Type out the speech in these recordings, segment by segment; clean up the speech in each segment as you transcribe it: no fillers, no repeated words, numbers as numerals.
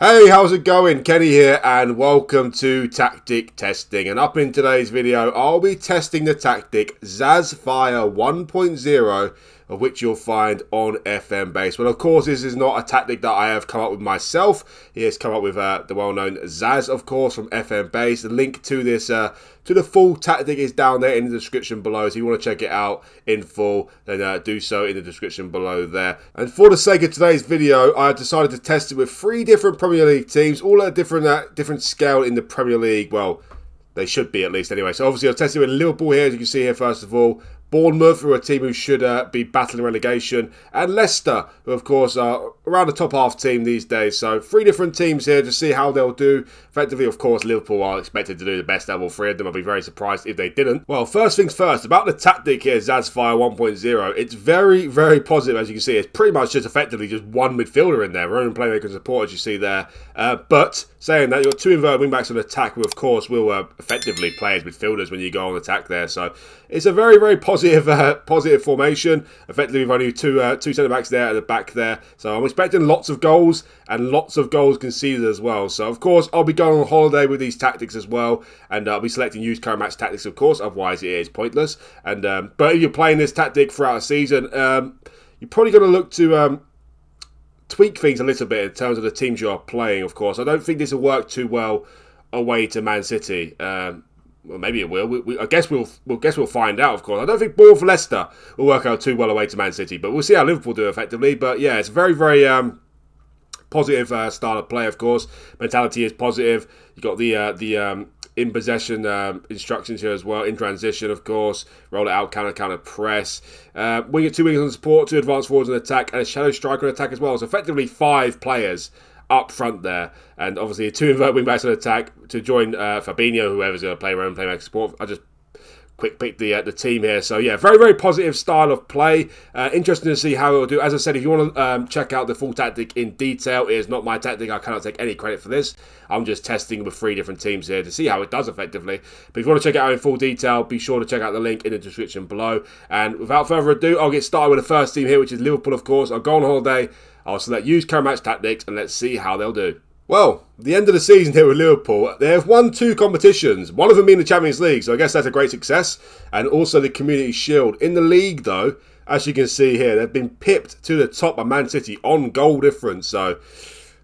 Hey, how's it going? Kenny here and welcome to Tactic Testing. And up in today's video, I'll be testing the tactic Zaz Fire 1.0, of which you'll find on FM Base. Well, of course, this is not a tactic that I have come up with myself. He has come up with the well-known Zaz, of course, from FM Base. The link to this, to the full tactic is down there in the description below. So if you want to check it out in full, then do so in the description below there. And for the sake of today's video, I decided to test it with 3 different Premier League teams, all at a different scale in the Premier League. Well, they should be at least anyway. So obviously I've tested with Liverpool here, as you can see here first of all. Bournemouth, who are a team who should be battling relegation. And Leicester, who of course are around the top half team these days. So 3 different teams here to see how they'll do. Effectively, of course, Liverpool are expected to do the best out of all 3 of them. I'll be very surprised if they didn't. Well, first things first, about the tactic here, Zaz Fire 1.0. It's very, very positive, as you can see. It's pretty much just effectively just one midfielder in there. Roman playmaker and support, as you see there. But saying that, you've got 2 inverted wingbacks on attack, who of course will effectively play as midfielders when you go on attack there. So it's a very, very positive formation. Effectively, we've only two centre-backs there at the back there. So I'm expecting lots of goals and lots of goals conceded as well. So, of course, I'll be going on holiday with these tactics as well. And I'll be selecting used current match tactics, of course. Otherwise, it is pointless. And but if you're playing this tactic throughout a season, you're probably going to look to tweak things a little bit in terms of the teams you are playing, of course. I don't think this will work too well away to Man City. Well, maybe it will. I guess we'll find out. Of course, I don't think Bournemouth Leicester will work out too well away to Man City, but we'll see how Liverpool do effectively. But yeah, it's a very, very positive style of play. Of course, mentality is positive. You got the in possession instructions here as well. In transition, of course, roll it out, counter press. 2 wingers on support, 2 advanced forwards on attack, and a shadow striker on attack as well. So effectively 5 players up front there, and obviously 2 inverted wing backs on attack to join Fabinho, whoever's going to play around playmaker support. I just quick pick the team here. So yeah, very, very positive style of play. Interesting to see how it will do. As I said, if you want to check out the full tactic in detail, it is not my tactic. I cannot take any credit for this. I'm just testing with 3 different teams here to see how it does effectively. But if you want to check it out in full detail, be sure to check out the link in the description below. And without further ado, I'll get started with the first team here, which is Liverpool, of course. I'll go on holiday. I'll select use current match tactics, and let's see how they'll do. Well, the end of the season here with Liverpool, they have won 2 competitions, one of them being the Champions League, so I guess that's a great success, and also the Community Shield. In the league, though, as you can see here, they've been pipped to the top by Man City on goal difference, so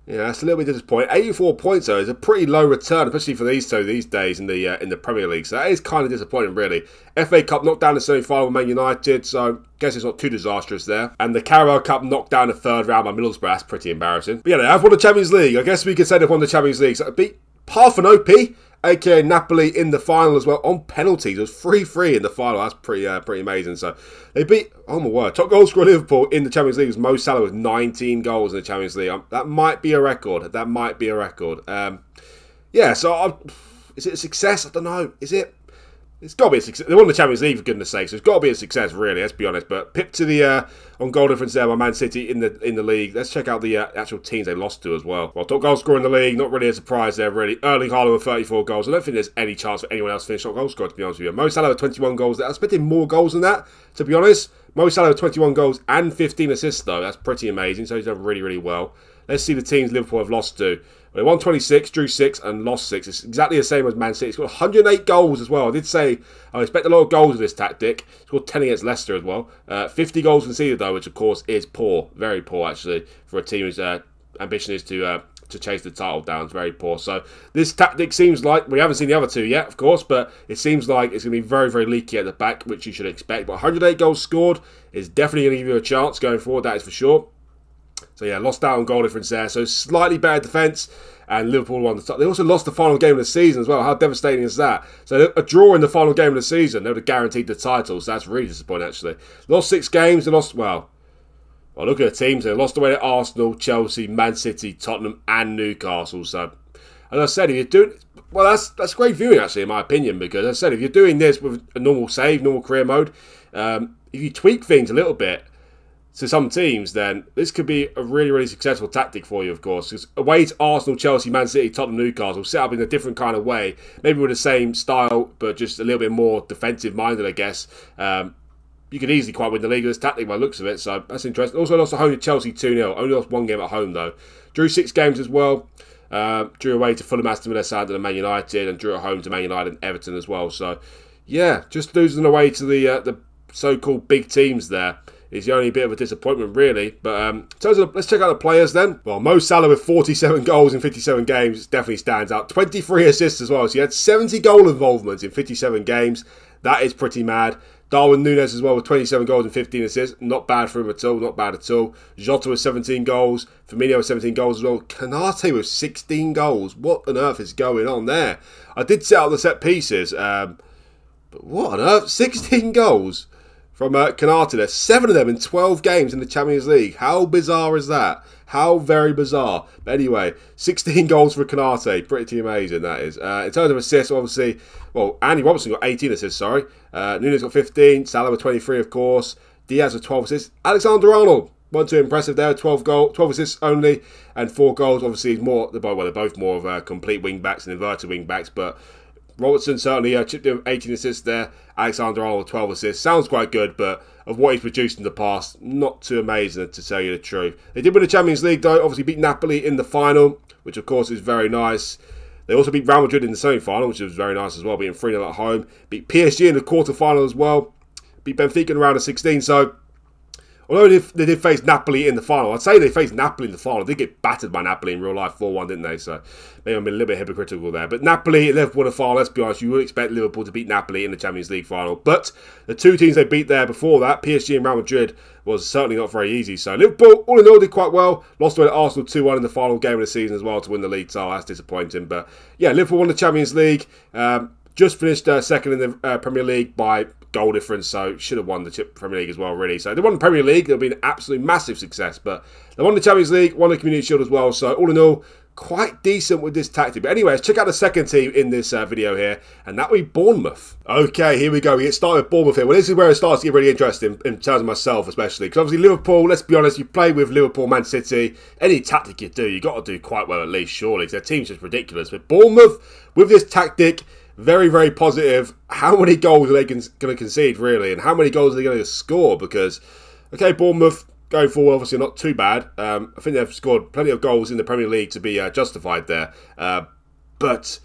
yeah, that's a little bit disappointing. 84 points, though, is a pretty low return, especially for these 2 these days in the Premier League. So that is kind of disappointing, really. FA Cup knocked down the semi-final with Man United, so I guess it's not too disastrous there. And the Carabao Cup knocked down the 3rd round by Middlesbrough. That's pretty embarrassing. But yeah, they have won the Champions League. I guess we could say they've won the Champions League. So it beat Parthenope, aka Napoli, in the final as well on penalties. It was 3-3 in the final. That's pretty amazing. So they beat, oh my word, top goal scorer Liverpool in the Champions League was Mo Salah with 19 goals in the Champions League. That might be a record. Yeah, so is it a success? I don't know. Is it? It's got to be a success. They won the Champions League, for goodness sake, so it's got to be a success, really, let's be honest. But pipped to the on goal difference there by Man City in the league. Let's check out the actual teams they lost to as well. Well, top goal scorer in the league, not really a surprise there, really. Erling Haaland with 34 goals. I don't think there's any chance for anyone else to finish top goal scorer, to be honest with you. Mo Salah with 21 goals. I was expecting more goals than that, to be honest. Mo Salah with 21 goals and 15 assists, though. That's pretty amazing, so he's done really, really well. Let's see the teams Liverpool have lost to. They won 26, drew 6, and lost 6. It's exactly the same as Man City. It's got 108 goals as well. I did say I expect a lot of goals with this tactic. It's got 10 against Leicester as well. 50 goals conceded, though, which, of course, is poor. Very poor, actually, for a team whose ambition is to chase the title down. It's very poor. So this tactic seems like, we haven't seen the other 2 yet, of course, but it seems like it's going to be very, very leaky at the back, which you should expect. But 108 goals scored is definitely going to give you a chance going forward, that is for sure. So yeah, lost out on goal difference there. So slightly better defence, and Liverpool won the top. They also lost the final game of the season as well. How devastating is that? So a draw in the final game of the season, they would have guaranteed the title. So that's really disappointing, actually. Lost 6 games. They lost, well, look at the teams. They lost away to Arsenal, Chelsea, Man City, Tottenham, and Newcastle. So, as I said, if you're doing, well, that's great viewing, actually, in my opinion, because as I said, if you're doing this with a normal save, normal career mode, if you tweak things a little bit to some teams, then this could be a really, really successful tactic for you, of course. Because away to Arsenal, Chelsea, Man City, Tottenham, Newcastle, set up in a different kind of way, maybe with the same style, but just a little bit more defensive-minded, I guess. you could easily quite win the league with this tactic by the looks of it, so that's interesting. Also lost at home to Chelsea 2-0. Only lost one game at home, though. Drew 6 games as well. Drew away to Fulham, Aston Villa, Southampton and Man United, and drew at home to Man United and Everton as well. So, yeah, just losing away to the so-called big teams there is the only bit of a disappointment, really. But let's check out the players then. Well, Mo Salah with 47 goals in 57 games definitely stands out. 23 assists as well. So he had 70 goal involvements in 57 games. That is pretty mad. Darwin Núñez as well with 27 goals and 15 assists. Not bad for him at all. Not bad at all. Jota with 17 goals. Firmino with 17 goals as well. Konate with 16 goals. What on earth is going on there? I did set out the set pieces. But what on earth? 16 goals from Konate there. 7 of them in 12 games in the Champions League. How bizarre is that? How very bizarre. But anyway, 16 goals for Konate. Pretty amazing, that is. In terms of assists, obviously, well, Andy Robertson got 18 assists, sorry. Núñez got 15. Salah with 23, of course. Diaz with 12 assists. Alexander-Arnold, wasn't too impressive there. 12 assists only, and 4 goals. Obviously, they're both more of complete wing-backs and inverted wing-backs, but Robertson certainly chipped in 18 assists there. Alexander-Arnold 12 assists. Sounds quite good, but of what he's produced in the past, not too amazing, to tell you the truth. They did win the Champions League, though. Obviously beat Napoli in the final, which of course is very nice. They also beat Real Madrid in the semi-final, which was very nice as well, beating 3-0 at home. Beat PSG in the quarter-final as well. Beat Benfica in the round of 16, so although they did face Napoli in the final, I'd say they faced Napoli in the final. They did get battered by Napoli in real life 4-1, didn't they? So maybe I'm being a little bit hypocritical there. But Napoli, Liverpool in the final, let's be honest, you would expect Liverpool to beat Napoli in the Champions League final. But the two teams they beat there before that, PSG and Real Madrid, was certainly not very easy. So Liverpool, all in all, did quite well. Lost away to Arsenal 2-1 in the final game of the season as well to win the league title. That's disappointing. But yeah, Liverpool won the Champions League. Just finished second in the Premier League by goal difference, so should have won the Premier League as well, really. So they won the Premier League, it'll be an absolutely massive success, but they won the Champions League, won the Community Shield as well, so all in all, quite decent with this tactic. But anyways, check out the second team in this video here, and that will be Bournemouth. Okay, here we go. We get started with Bournemouth here. Well, this is where it starts to get really interesting, in terms of myself especially, because obviously Liverpool, let's be honest, you play with Liverpool, Man City, any tactic you do, you've got to do quite well at least, surely, because their team's just ridiculous. But Bournemouth, with this tactic, very, very positive. How many goals are they going to concede, really? And how many goals are they going to score? Because, okay, Bournemouth going forward, obviously not too bad. I think they've scored plenty of goals in the Premier League to be justified there. But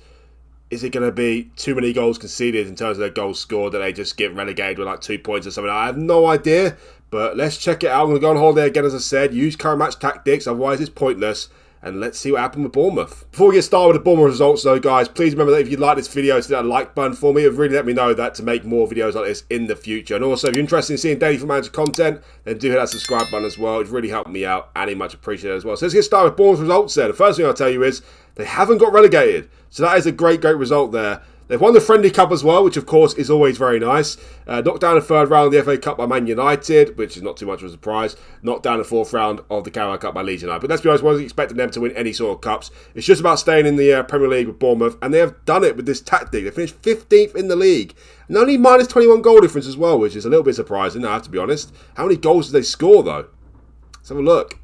is it going to be too many goals conceded in terms of their goals scored that they just get relegated with like 2 points or something? I have no idea. But let's check it out. I'm going to go on holiday again, as I said. Use current match tactics, otherwise it's pointless. And let's see what happened with Bournemouth. Before we get started with the Bournemouth results though, guys, please remember that if you like this video, hit that like button for me. It would really let me know that to make more videos like this in the future. And also, if you're interested in seeing daily FootballManager content, then do hit that subscribe button as well. It's really helped me out, and much appreciated as well. So let's get started with Bournemouth results there. The first thing I'll tell you is they haven't got relegated. So that is a great, great result there. They've won the Friendly Cup as well, which of course is always very nice. Knocked down the third round of the FA Cup by Man United, which is not too much of a surprise. Knocked down the fourth round of the Carabao Cup by Leeds United. But let's be honest, I wasn't expecting them to win any sort of cups. It's just about staying in the Premier League with Bournemouth, and they have done it with this tactic. They finished 15th in the league, and only minus 21 goal difference as well, which is a little bit surprising, I have to be honest. How many goals did they score though? Let's have a look.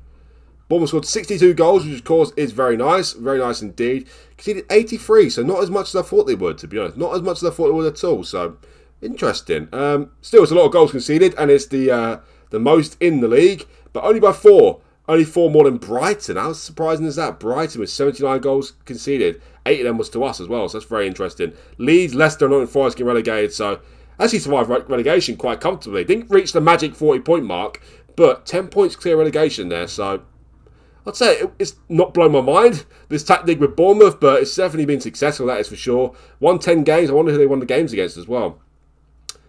Bournemouth scored 62 goals, which of course is very nice indeed. Conceded 83, so not as much as I thought they would, to be honest. Not as much as I thought they would at all, so interesting. Still, it's a lot of goals conceded, and it's the most in the league, but only by 4. Only 4 more than Brighton. How surprising is that? Brighton with 79 goals conceded. 8 of them was to us as well, so that's very interesting. Leeds, Leicester, and Nottingham Forest getting relegated, so actually survived relegation quite comfortably. Didn't reach the magic 40-point mark, but 10 points clear relegation there, so I'd say it's not blown my mind, this tactic with Bournemouth, but it's definitely been successful, that is for sure. Won 10 games. I wonder who they won the games against as well.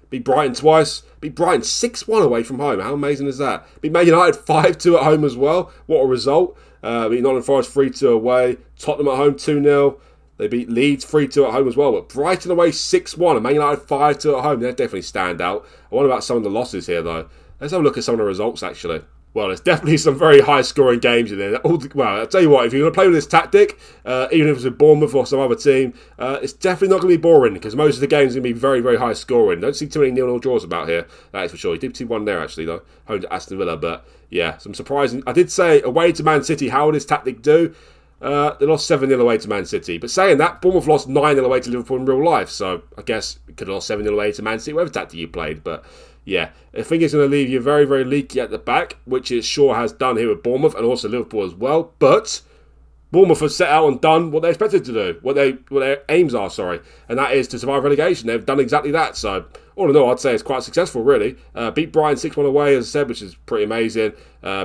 Beat Brighton twice. Beat Brighton 6-1 away from home. How amazing is that? Beat Man United 5-2 at home as well. What a result. Beat Nottingham Forest 3-2 away. Tottenham at home 2-0. They beat Leeds 3-2 at home as well. But Brighton away 6-1 and Man United 5-2 at home. They definitely stand out. I wonder about some of the losses here though. Let's have a look at some of the results actually. Well, there's definitely some very high-scoring games in there. Well, I'll tell you what, if you're going to play with this tactic, even if it's with Bournemouth or some other team, it's definitely not going to be boring, because most of the games are going to be very, very high-scoring. Don't see too many 0-0 draws about here, that is for sure. He did 2-1 there, actually, though, home to Aston Villa, but yeah, some surprising. I did say, away to Man City, how would this tactic do? They lost 7-0 away to Man City. But saying that, Bournemouth lost 9-0 away to Liverpool in real life, so I guess we could have lost 7-0 away to Man City, whatever tactic you played, but yeah, I think it's going to leave you very, very leaky at the back, which it sure has done here with Bournemouth and also Liverpool as well. But Bournemouth have set out and done what they expected to do, what their aims are, and that is to survive relegation. They've done exactly that. So, all in all, I'd say it's quite successful, really. Beat Brighton 6-1 away, as I said, which is pretty amazing.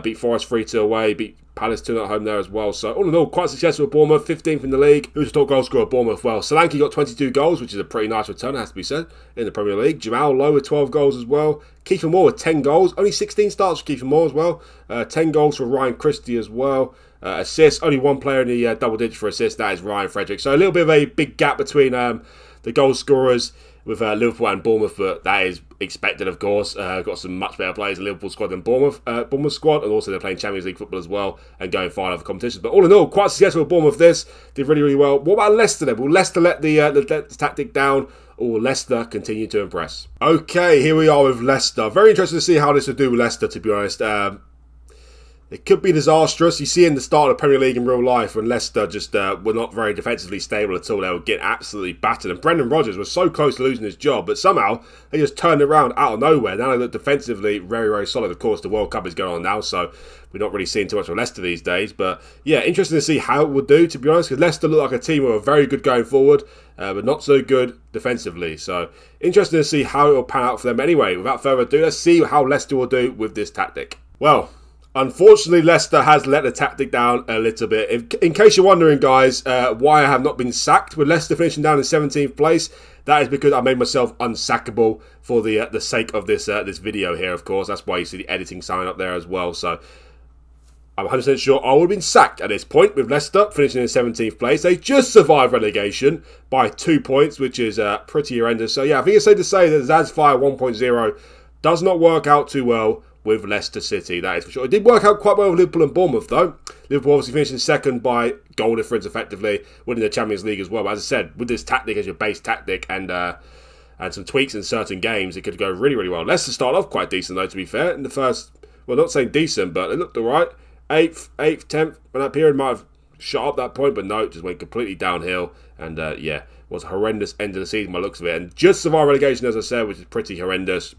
Beat Forest 3-2 away, beat Palace 2 at home there as well. So, all in all, quite successful at Bournemouth, 15th in the league. Who's the top goal scorer at Bournemouth? Well, Solanke got 22 goals, which is a pretty nice return, it has to be said, in the Premier League. Jamal Lowe with 12 goals as well. Kiefer Moore with 10 goals. Only 16 starts for Kiefer Moore as well. 10 goals for Ryan Christie as well. Assists, only one player in the double digits for assists, that is Ryan Frederick. So a little bit of a big gap between the goal scorers with Liverpool and Bournemouth, but that is expected, of course. Got some much better players in Liverpool squad than Bournemouth squad, and also they're playing Champions League football as well and going far in other competitions. But all in all, quite successful with Bournemouth. This did really, really well. What about Leicester then? Will Leicester let the tactic down, or will Leicester continue to impress? Okay, here we are with Leicester. Very interested to see how this will do with Leicester, to be honest. It could be disastrous. You see in the start of the Premier League in real life when Leicester just were not very defensively stable at all. They would get absolutely battered. And Brendan Rodgers was so close to losing his job, but somehow they just turned it around out of nowhere. Now they look defensively very, very solid. Of course, the World Cup is going on now, so we're not really seeing too much of Leicester these days. But yeah, interesting to see how it would do, to be honest, because Leicester look like a team who are very good going forward, but not so good defensively. So interesting to see how it will pan out for them. Anyway, without further ado, let's see how Leicester will do with this tactic. Well, unfortunately, Leicester has let the tactic down a little bit. In case you're wondering, guys, why I have not been sacked with Leicester finishing down in 17th place, that is because I made myself unsackable for the sake of this video here, of course. That's why you see the editing sign up there as well. So I'm 100% sure I would have been sacked at this point with Leicester finishing in 17th place. They just survived relegation by 2 points, which is pretty horrendous. So yeah, I think it's safe to say that Zaz Fire 1.0 does not work out too well with Leicester City, that is for sure. It did work out quite well with Liverpool and Bournemouth, though. Liverpool obviously finishing second by goal difference, effectively, winning the Champions League as well. But as I said, with this tactic as your base tactic and some tweaks in certain games, it could go really, really well. Leicester started off quite decent, though, to be fair. In the first, well, not saying decent, but it looked all right. 8th, 10th, when that period might have shot up that point, but no, it just went completely downhill. And yeah, was a horrendous end of the season by the looks of it. And just survived relegation, as I said, which is pretty horrendous.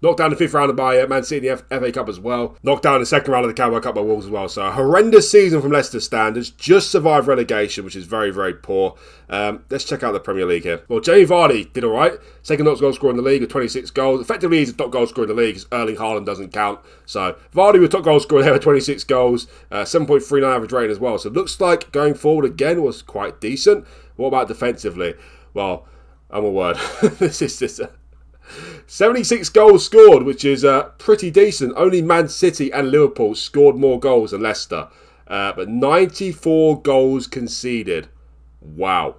Knocked down the 5th round by Man City in the FA Cup as well. Knocked down the 2nd round of the Carabao Cup by Wolves as well. So a horrendous season from Leicester standards. Just survived relegation, which is very, very poor. Let's check out the Premier League here. Well, Jamie Vardy did all right. Second top goal scorer in the league with 26 goals. Effectively, he's the top goal scorer in the league because Erling Haaland doesn't count. So Vardy was top goal scorer there with 26 goals. 7.39 average rating as well. So it looks like going forward again was quite decent. What about defensively? Well, oh my word. This is just 76 goals scored, which is pretty decent. Only Man City and Liverpool scored more goals than Leicester. But 94 goals conceded. Wow.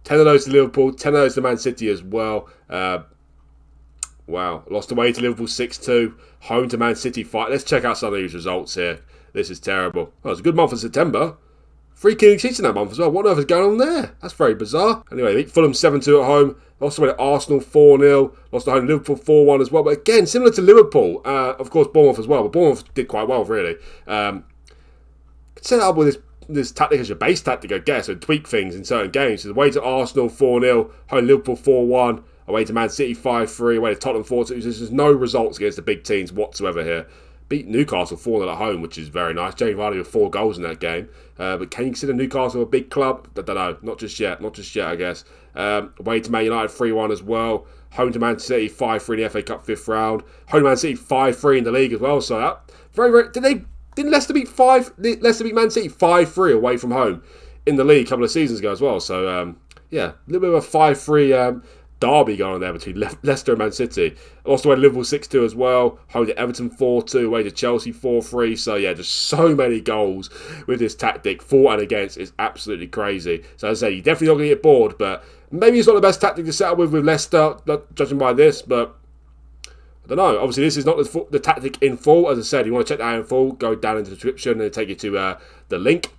10 of those to Liverpool, 10 of those to Man City as well. Wow. Lost away to Liverpool 6-2. Home to Man City 5. Let's check out some of these results here. This is terrible. Oh, it's a good month of September. 3 clean sheets in that month as well. What on earth is going on there? That's very bizarre. Anyway, beat Fulham 7-2 at home. Lost away to Arsenal 4-0. Lost at home to Liverpool 4-1 as well. But again, similar to Liverpool. Of course, Bournemouth as well. But Bournemouth did quite well, really. Set up with this tactic as your base tactic, I guess, and tweak things in certain games. So away to Arsenal 4-0. Home to Liverpool 4-1. Away to Man City 5-3. Away to Tottenham 4-2. There's just no results against the big teams whatsoever here. Beat Newcastle 4-0 at home, which is very nice. Jamie Vardy with 4 goals in that game. But can you consider Newcastle a big club? I don't know. Not just yet, I guess. Away to Man United 3-1 as well. Home to Man City 5-3 in the FA Cup 5th round. Home to Man City 5-3 in the league as well. So that very, very. Didn't Leicester beat Man City 5-3 away from home in the league a couple of seasons ago as well. So yeah, a little bit of a 5-3 derby going on there between Leicester and Man City. Also away to Liverpool 6-2 as well. Home to Everton 4-2. Away to Chelsea 4-3. So yeah, just so many goals with this tactic. For and against is absolutely crazy. So as I say, you're definitely not going to get bored. But maybe it's not the best tactic to set up with Leicester, not judging by this. But I don't know. Obviously, this is not the tactic in full. As I said, you want to check that out in full, go down into the description and it'll take you to the link.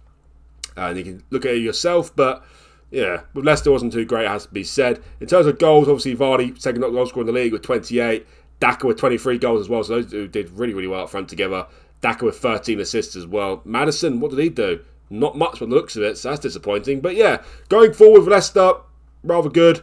And you can look at it yourself. But yeah, with Leicester wasn't too great, it has to be said. In terms of goals, obviously Vardy, second top goal scorer in the league with 28. Daka with 23 goals as well, so those two did really, really well up front together. Daka with 13 assists as well. Maddison, what did he do? Not much from the looks of it, so that's disappointing. But yeah, going forward with Leicester, rather good.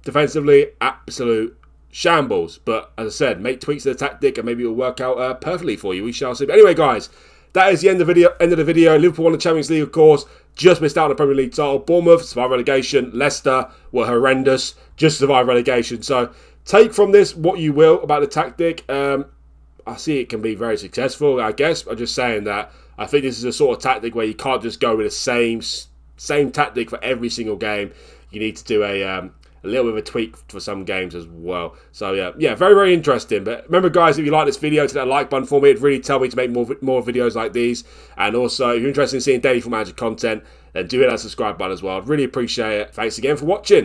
Defensively, absolute shambles. But as I said, make tweaks to the tactic and maybe it will work out perfectly for you. We shall see. But anyway, guys, that is the end of the video. Liverpool won the Champions League, of course. Just missed out on the Premier League title. Bournemouth survived relegation. Leicester were horrendous. Just survived relegation. So take from this what you will about the tactic. I see it can be very successful, I guess. I'm just saying that I think this is a sort of tactic where you can't just go with the same tactic for every single game. You need to do a little bit of a tweak for some games as well. So yeah, very, very interesting. But remember, guys, if you like this video, hit that like button for me. It'd really tell me to make more videos like these. And also, if you're interested in seeing daily FootballManager content, then do hit that subscribe button as well. I'd really appreciate it. Thanks again for watching.